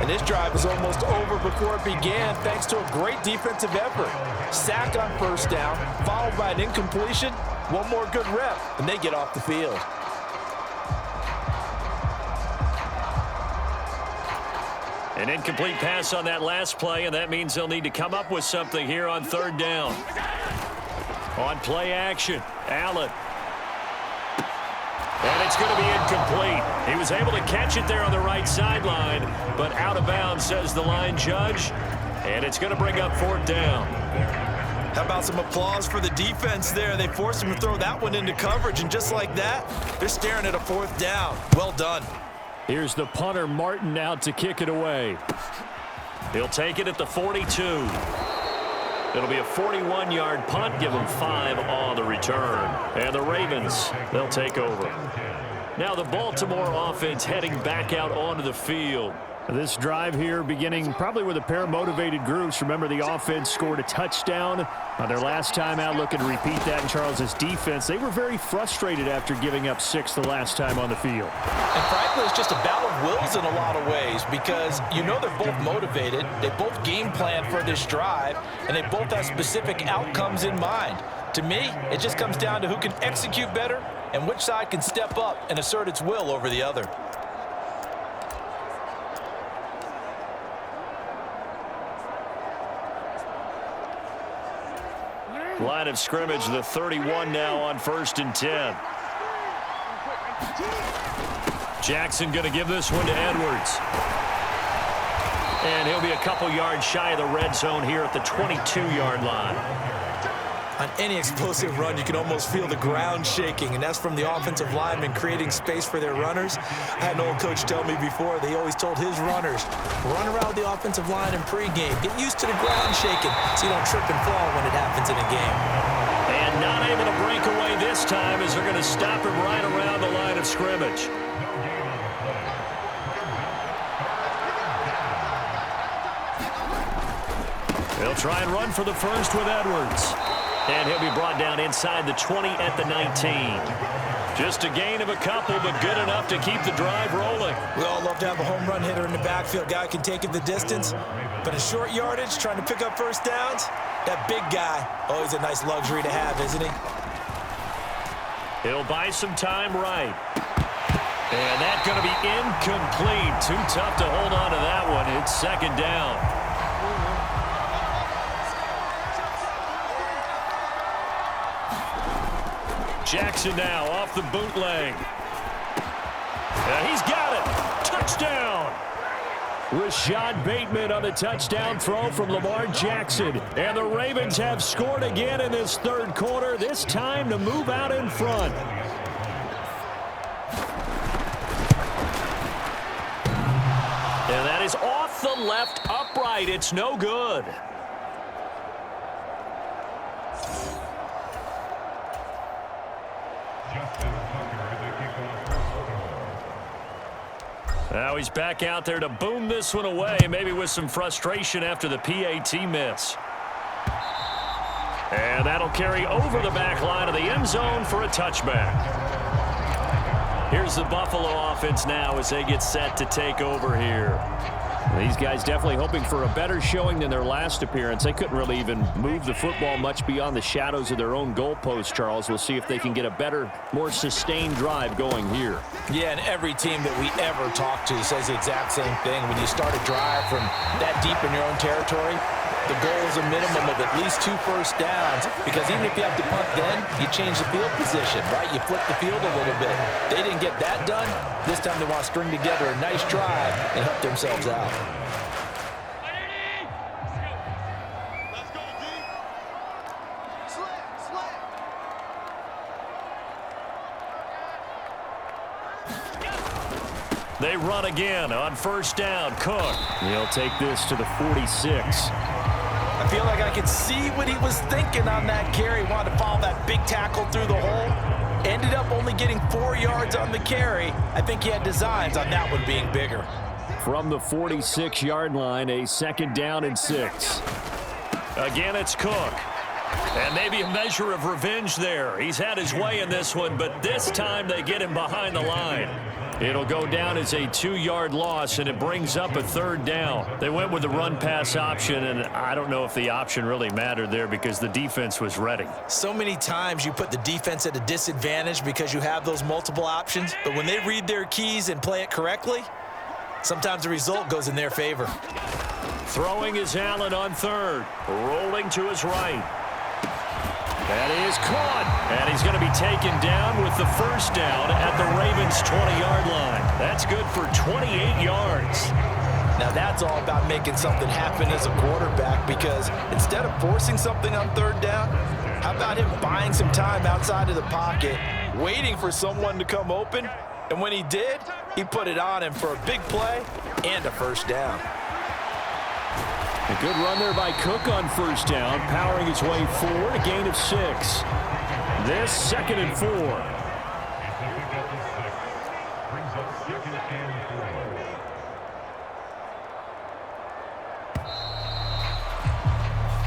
And this drive is almost over before it began thanks to a great defensive effort. Sack on first down, followed by an incompletion. One more good rep, and they get off the field. An incomplete pass on that last play, and that means they'll need to come up with something here on third down. On play action, Allen. And it's going to be incomplete. He was able to catch it there on the right sideline, but out of bounds, says the line judge. And it's going to bring up fourth down. How about some applause for the defense there? They forced him to throw that one into coverage, and just like that, they're staring at a fourth down. Well done. Here's the punter, Martin, out to kick it away. He'll take it at the 42. It'll be a 41-yard punt, give them 5 on the return. And the Ravens, they'll take over. Now the Baltimore offense heading back out onto the field. This drive here beginning probably with a pair of motivated groups. Remember, the offense scored a touchdown on their last time out. Looking to repeat that in Charles's defense. They were very frustrated after giving up 6 the last time on the field. And frankly, it's just a battle of wills in a lot of ways because you know they're both motivated. They both game plan for this drive, and they both have specific outcomes in mind. To me, it just comes down to who can execute better and which side can step up and assert its will over the other. Line of scrimmage, the 31 now on 1st and 10. Jackson going to give this one to Edwards. And he'll be a couple yards shy of the red zone here at the 22-yard line. On any explosive run, you can almost feel the ground shaking, and that's from the offensive linemen creating space for their runners. I had an old coach tell me before, they always told his runners, run around the offensive line in pregame. Get used to the ground shaking so you don't trip and fall when it happens in a game. And not able to break away this time as they're going to stop him right around the line of scrimmage. They'll try and run for the first with Edwards. And he'll be brought down inside the 20 at the 19. Just a gain of a couple, but good enough to keep the drive rolling. We all love to have a home run hitter in the backfield. Guy can take it the distance. But in short yardage, trying to pick up first downs, that big guy, always a nice luxury to have, isn't he? He'll buy some time right. And that's going to be incomplete. Too tough to hold on to that one. It's second down. Jackson now off the bootleg. He's got it. Touchdown. Rashad Bateman on the touchdown throw from Lamar Jackson. And the Ravens have scored again in this third quarter, this time to move out in front. And that is off the left upright. It's no good. Now he's back out there to boom this one away, maybe with some frustration after the PAT miss. And that'll carry over the back line of the end zone for a touchback. Here's the Buffalo offense now as they get set to take over here. These guys definitely hoping for a better showing than their last appearance. They couldn't really even move the football much beyond the shadows of their own goalpost, Charles. We'll see if they can get a better, more sustained drive going here. Yeah, and every team that we ever talk to says the exact same thing. When you start a drive from that deep in your own territory, the goal is a minimum of at least 2 first downs, because even if you have to punt then, you change the field position, right? You flip the field a little bit. They didn't get that done. This time they want to string together a nice drive and help themselves out. They run again on first down. Cook. He'll take this to the 46. I feel like I could see what he was thinking on that carry. Wanted to follow that big tackle through the hole. Ended up only getting 4 yards on the carry. I think he had designs on that one being bigger. From the 46-yard line, a second down and 6. Again, it's Cook. And maybe a measure of revenge there. He's had his way in this one, but this time they get him behind the line. It'll go down as a 2-yard loss, and it brings up a 3rd down. They went with the run-pass option, and I don't know if the option really mattered there because the defense was ready. So many times you put the defense at a disadvantage because you have those multiple options, but when they read their keys and play it correctly, sometimes the result goes in their favor. Throwing is Allen on 3rd, rolling to his right. That is caught, and he's going to be taken down with the 1st down at the Ravens' 20-yard line. That's good for 28 yards. Now that's all about making something happen as a quarterback, because instead of forcing something on 3rd down, how about him buying some time outside of the pocket, waiting for someone to come open, and when he did, he put it on him for a big play and a 1st down. A good run there by Cook on 1st down, powering his way forward, a gain of 6. This 2nd and 4.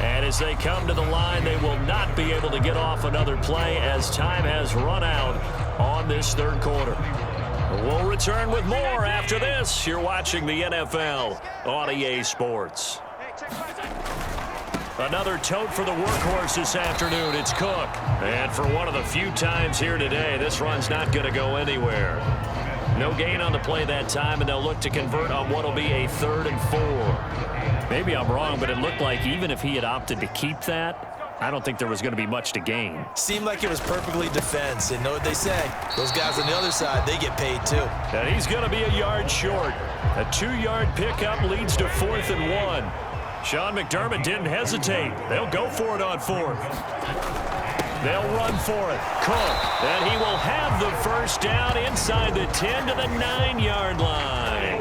And as they come to the line, they will not be able to get off another play as time has run out on this 3rd quarter. We'll return with more after this. You're watching the NFL on EA Sports. Another tote for the workhorse this afternoon. It's Cook. And for one of the few times here today, this run's not going to go anywhere. No gain on the play that time, and they'll look to convert on what will be a 3rd and 4. Maybe I'm wrong, but it looked like even if he had opted to keep that, I don't think there was going to be much to gain. Seemed like it was perfectly defense, and know what they say. Those guys on the other side, they get paid too. And he's going to be a yard short. A 2-yard pickup leads to 4th and 1. Sean McDermott didn't hesitate. They'll go for it on 4th. They'll run for it. Cook. And he will have the 1st down inside the 10 to the 9-yard line.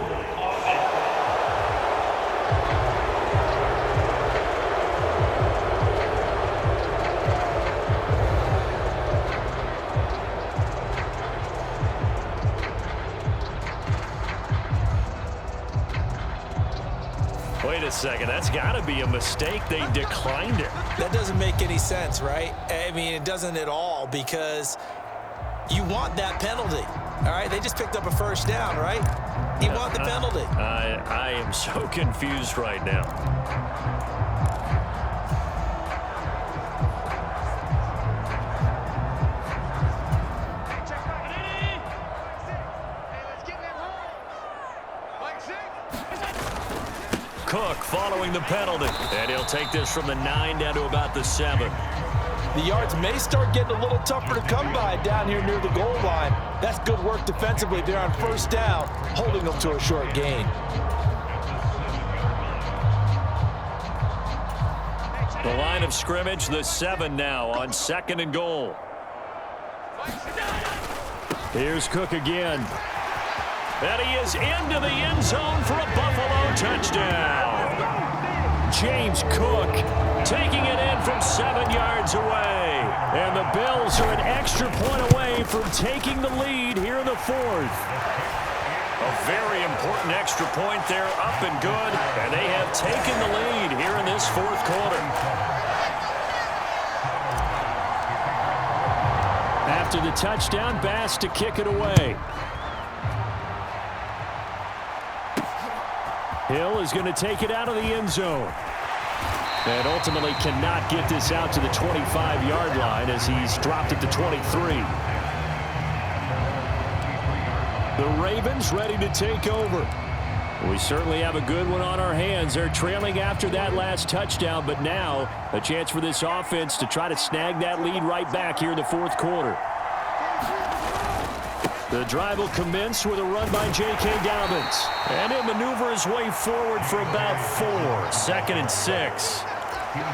Wait a second, that's got to be a mistake. They declined it. That doesn't make any sense, right? I mean, it doesn't at all, because you want that penalty. All right, they just picked up a 1st down, right? You want the penalty. I am so confused right now. Cook following the penalty, and he'll take this from the 9 down to about the 7. The yards may start getting a little tougher to come by down here near the goal line. That's good work defensively there on 1st down, holding them to a short gain. The line of scrimmage, the 7 now on 2nd and goal. Here's Cook again. And he is into the end zone for a Buffalo touchdown. James Cook taking it in from 7 yards away. And the Bills are an extra point away from taking the lead here in the 4th. A very important extra point there, up and good. And they have taken the lead here in this 4th quarter. After the touchdown, Bass to kick it away. Hill is going to take it out of the end zone. And ultimately cannot get this out to the 25-yard line as he's dropped it to 23. The Ravens ready to take over. We certainly have a good one on our hands. They're trailing after that last touchdown, but now a chance for this offense to try to snag that lead right back here in the 4th quarter. The drive will commence with a run by J.K. Dobbins. And he'll maneuver his way forward for about 4. 2nd and 6.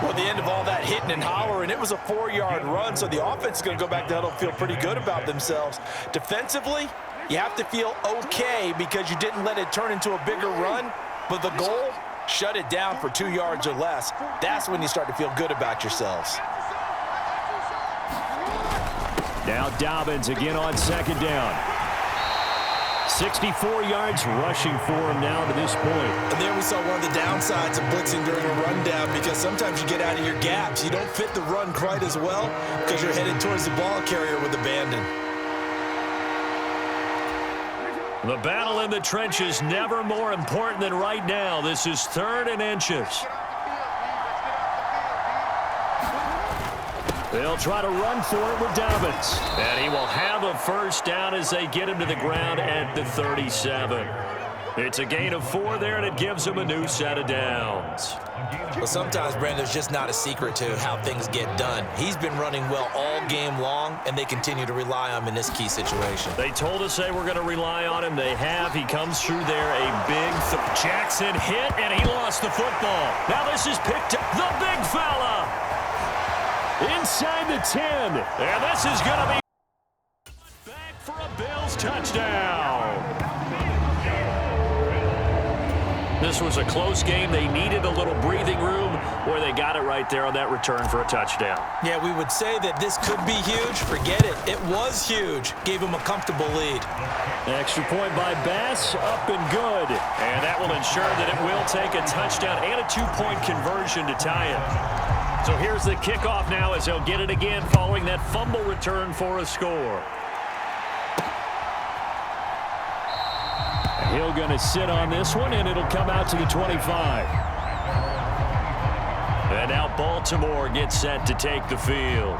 Well, at the end of all that hitting and hollering, it was a 4-yard run, so the offense is going to go back to huddle, feel pretty good about themselves. Defensively, you have to feel okay because you didn't let it turn into a bigger run, but the goal, shut it down for 2 yards or less. That's when you start to feel good about yourselves. Now Dobbins again on 2nd down. 64 yards rushing for him now to this point. And there we saw one of the downsides of blitzing during a rundown, because sometimes you get out of your gaps. You don't fit the run quite as well because you're headed towards the ball carrier with abandon. The battle in the trenches never more important than right now. This is 3rd and inches. They'll try to run for it with Dobbins. And he will have a first down as they get him to the ground at the 37. It's a gain of 4 there, and it gives him a new set of downs. Well, sometimes, Brandon, there's just not a secret to how things get done. He's been running well all game long, and they continue to rely on him in this key situation. They told us they were going to rely on him. They have. He comes through there, a big Jackson hit, and he lost the football. Now this is picked up. The big fella inside the 10. And this is going to be back for a Bills touchdown. This was a close game. They needed a little breathing room, where they got it right there on that return for a touchdown. Yeah, we would say that this could be huge. Forget it. It was huge. Gave him a comfortable lead. Extra point by Bass, up and good. And that will ensure that it will take a touchdown and a 2-point conversion to tie it. So here's the kickoff now as they'll get it again following that fumble return for a score. He'll going to sit on this one, and it'll come out to the 25. And now Baltimore gets set to take the field.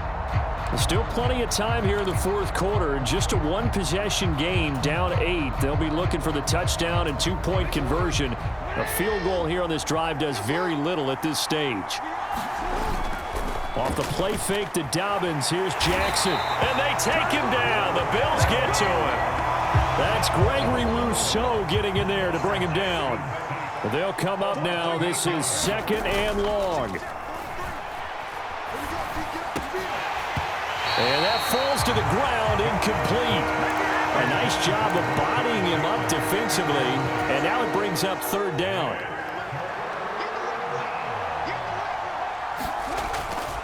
Still plenty of time here in the 4th quarter. Just a 1-possession game, down 8. They'll be looking for the touchdown and 2-point conversion. A field goal here on this drive does very little at this stage. Off the play fake to Dobbins, here's Jackson. And they take him down. The Bills get to him. That's Gregory Rousseau getting in there to bring him down. Well, they'll come up now. This is 2nd and long. And that falls to the ground, incomplete. A nice job of bodying him up defensively. And now it brings up 3rd down.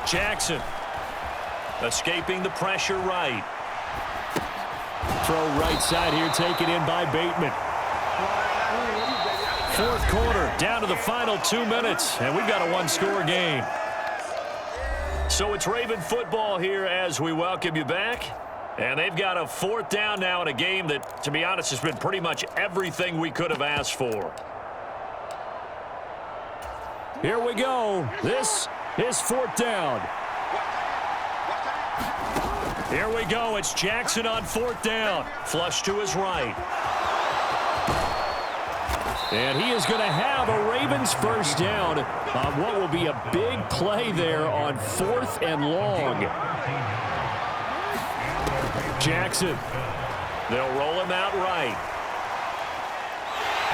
Jackson escaping the pressure right. Throw right side here, taken in by Bateman. 4th quarter, down to the final 2 minutes, and we've got a 1-score game. So it's Raven football here as we welcome you back. And they've got a 4th down now in a game that, to be honest, has been pretty much everything we could have asked for. Here we go. This is 4th down. Here we go. It's Jackson on 4th down. Flush to his right. And he is going to have a Ravens first down on what will be a big play there on 4th and long. Jackson. They'll roll him out right.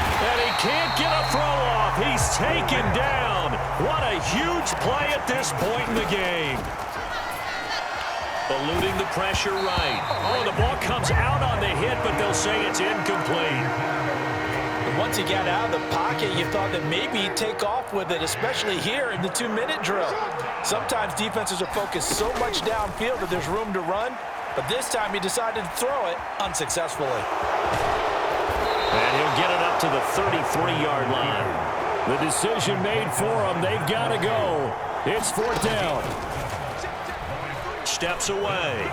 And he can't get a throw off. He's taken down. What a huge play at this point in the game. Eluding the pressure right. Oh, the ball comes out on the hit, but they'll say it's incomplete. Once he got out of the pocket, you thought that maybe he'd take off with it, especially here in the 2-minute drill. Sometimes defenses are focused so much downfield that there's room to run, but this time he decided to throw it unsuccessfully. And he'll get it up to the 33-yard line. The decision made for him. They've got to go. It's 4th down. Steps away.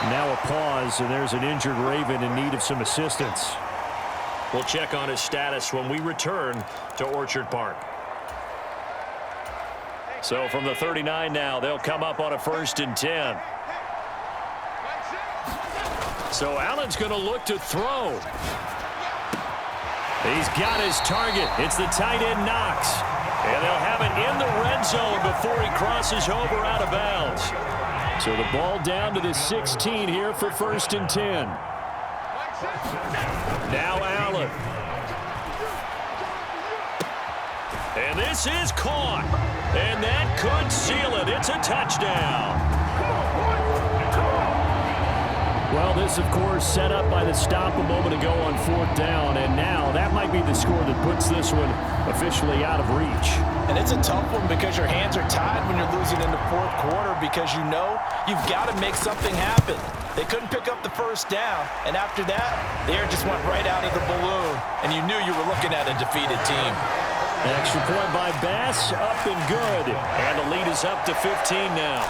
Now a pause, and there's an injured Raven in need of some assistance. We'll check on his status when we return to Orchard Park. So from the 39 now, they'll come up on a 1st and 10. So Allen's going to look to throw. He's got his target. It's the tight end Knox. And they'll have it in the red zone before he crosses over out of bounds. So the ball down to the 16 here for 1st and 10. Now Allen. And this is caught. And that could seal it. It's a touchdown. Well, this, of course, set up by the stop a moment ago on 4th down. And now that might be the score that puts this one officially out of reach. And it's a tough one because your hands are tied when you're losing in the 4th quarter because you know you've got to make something happen. They couldn't pick up the first down, and after that, the air just went right out of the balloon, and you knew you were looking at a defeated team. An extra point by Bass, up and good. And the lead is up to 15 now.